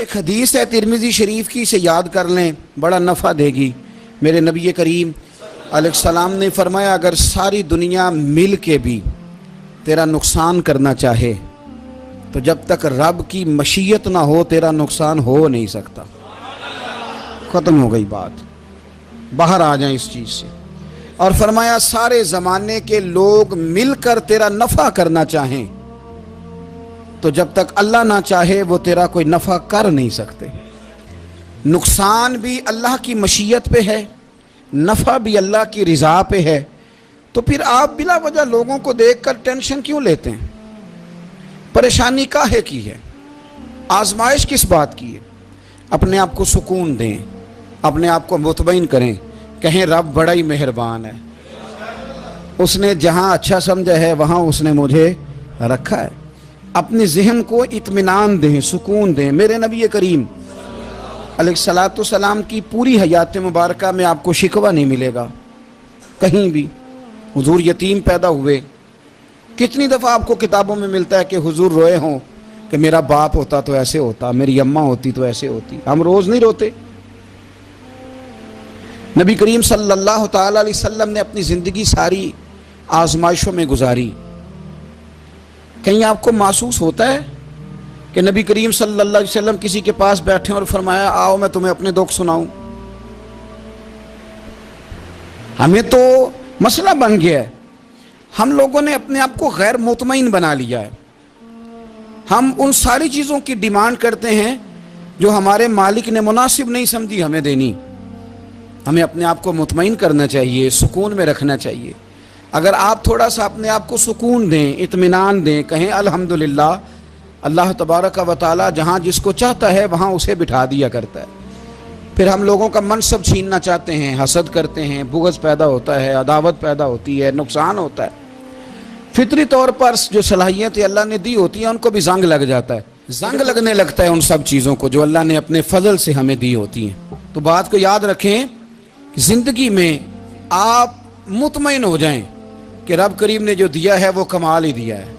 ایک حدیث ہے ترمذی شریف کی، اسے یاد کر لیں، بڑا نفع دے گی۔ میرے نبی کریم علیہ السلام نے فرمایا اگر ساری دنیا مل کے بھی تیرا نقصان کرنا چاہے تو جب تک رب کی مشیت نہ ہو تیرا نقصان ہو نہیں سکتا۔ ختم ہو گئی بات، باہر آ جائیں اس چیز سے۔ اور فرمایا سارے زمانے کے لوگ مل کر تیرا نفع کرنا چاہیں تو جب تک اللہ نہ چاہے وہ تیرا کوئی نفع کر نہیں سکتے۔ نقصان بھی اللہ کی مشیت پہ ہے، نفع بھی اللہ کی رضا پہ ہے، تو پھر آپ بلا وجہ لوگوں کو دیکھ کر ٹینشن کیوں لیتے ہیں؟ پریشانی کاہے کی ہے؟ آزمائش کس بات کی ہے؟ اپنے آپ کو سکون دیں، اپنے آپ کو مطمئن کریں، کہیں رب بڑا ہی مہربان ہے، اس نے جہاں اچھا سمجھا ہے وہاں اس نے مجھے رکھا ہے۔ اپنے ذہن کو اطمینان دیں، سکون دیں۔ میرے نبی کریم علیہ السلام کی پوری حیات مبارکہ میں آپ کو شکوہ نہیں ملے گا کہیں بھی۔ حضور یتیم پیدا ہوئے، کتنی دفعہ آپ کو کتابوں میں ملتا ہے کہ حضور روئے ہوں کہ میرا باپ ہوتا تو ایسے ہوتا، میری اماں ہوتی تو ایسے ہوتی۔ ہم روز نہیں روتے؟ نبی کریم صلی اللہ تعالی علیہ وسلم نے اپنی زندگی ساری آزمائشوں میں گزاری۔ کہیں آپ کو محسوس ہوتا ہے کہ نبی کریم صلی اللہ علیہ وسلم کسی کے پاس بیٹھے اور فرمایا آؤ میں تمہیں اپنے دکھ سناؤں؟ ہمیں تو مسئلہ بن گیا ہے، ہم لوگوں نے اپنے آپ کو غیر مطمئن بنا لیا ہے۔ ہم ان ساری چیزوں کی ڈیمانڈ کرتے ہیں جو ہمارے مالک نے مناسب نہیں سمجھی ہمیں دینی۔ ہمیں اپنے آپ کو مطمئن کرنا چاہیے، سکون میں رکھنا چاہیے۔ اگر آپ تھوڑا سا اپنے آپ کو سکون دیں، اطمینان دیں، کہیں الحمدللہ، اللہ تبارک و تعالی جہاں جس کو چاہتا ہے وہاں اسے بٹھا دیا کرتا ہے۔ پھر ہم لوگوں کا منصب چھیننا چاہتے ہیں، حسد کرتے ہیں، بغض پیدا ہوتا ہے، عداوت پیدا ہوتی ہے، نقصان ہوتا ہے۔ فطری طور پر جو صلاحیتیں اللہ نے دی ہوتی ہیں ان کو بھی زنگ لگ جاتا ہے، زنگ لگنے لگتا ہے ان سب چیزوں کو جو اللہ نے اپنے فضل سے ہمیں دی ہوتی ہیں۔ تو بات کو یاد رکھیں، زندگی میں آپ مطمئن ہو جائیں کہ رب کریم نے جو دیا ہے وہ کمال ہی دیا ہے،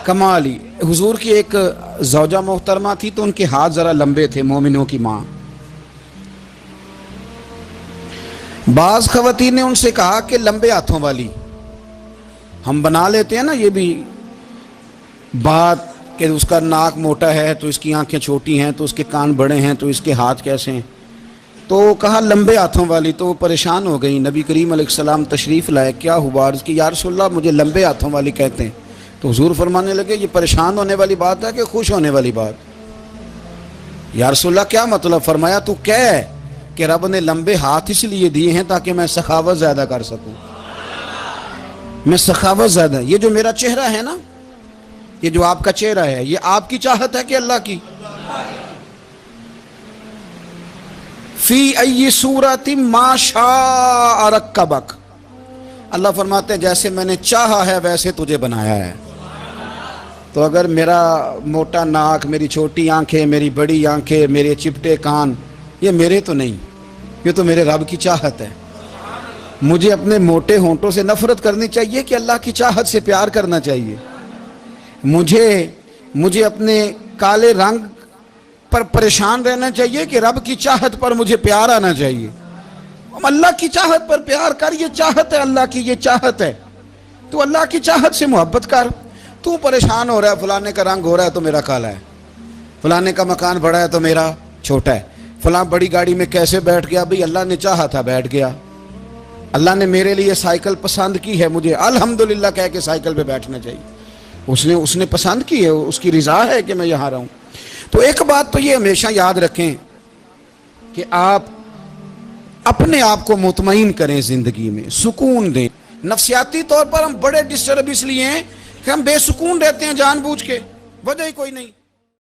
کمال ہی۔ حضور کی ایک زوجہ محترمہ تھی تو ان کے ہاتھ ذرا لمبے تھے، مومنوں کی ماں۔ بعض خواتین نے ان سے کہا کہ لمبے ہاتھوں والی، ہم بنا لیتے ہیں نا یہ بھی بات کہ اس کا ناک موٹا ہے تو اس کی آنکھیں چھوٹی ہیں تو اس کے کان بڑے ہیں تو اس کے ہاتھ کیسے ہیں، تو کہا لمبے ہاتھوں والی۔ تو وہ پریشان ہو گئی، نبی کریم علیہ السلام تشریف لائے، کیا ہوا؟ عرض کی یا رسول اللہ مجھے لمبے ہاتھوں والی کہتے ہیں۔ تو حضور فرمانے لگے یہ پریشان ہونے والی بات ہے کہ خوش ہونے والی بات؟ یا رسول اللہ کیا مطلب؟ فرمایا تو کہہ کہ رب نے لمبے ہاتھ اس لیے دیے ہیں تاکہ میں سخاوت زیادہ کر سکوں، میں سخاوت زیادہ۔ یہ جو میرا چہرہ ہے نا، یہ جو آپ کا چہرہ ہے، یہ آپ کی چاہت ہے کہ اللہ کی؟ فی ای صورت ما شاء رکبک، اللہ فرماتے ہیں جیسے میں نے چاہا ہے ویسے تجھے بنایا ہے۔ تو اگر میرا موٹا ناک، میری چھوٹی آنکھیں، میری بڑی آنکھیں، میرے چپٹے کان، یہ میرے تو نہیں، یہ تو میرے رب کی چاہت ہے۔ مجھے اپنے موٹے ہونٹوں سے نفرت کرنی چاہیے کہ اللہ کی چاہت سے پیار کرنا چاہیے؟ مجھے اپنے کالے رنگ پر پریشان رہنا چاہیے کہ رب کی چاہت پر مجھے پیار آنا چاہیے؟ اللہ کی چاہت پر پیار کر، یہ چاہت ہے اللہ کی، یہ چاہت ہے۔ تو اللہ کی چاہت سے محبت کر۔ تو پریشان ہو رہا ہے فلانے کا رنگ ہو رہا ہے تو میرا کالا ہے، فلانے کا مکان بڑا ہے تو میرا چھوٹا ہے، فلاں بڑی گاڑی میں کیسے بیٹھ گیا؟ بھئی اللہ نے چاہا تھا بیٹھ گیا، اللہ نے میرے لیے سائیکل پسند کی ہے، مجھے الحمدللہ کہہ کے سائیکل پہ بیٹھنا چاہیے، اس نے پسند کی ہے، اس کی رضا ہے کہ میں یہاں رہوں۔ تو ایک بات تو یہ ہمیشہ یاد رکھیں کہ آپ اپنے آپ کو مطمئن کریں، زندگی میں سکون دیں۔ نفسیاتی طور پر ہم بڑے ڈسٹرب اس لیے ہیں کہ ہم بے سکون رہتے ہیں جان بوجھ کے، وجہ ہی کوئی نہیں۔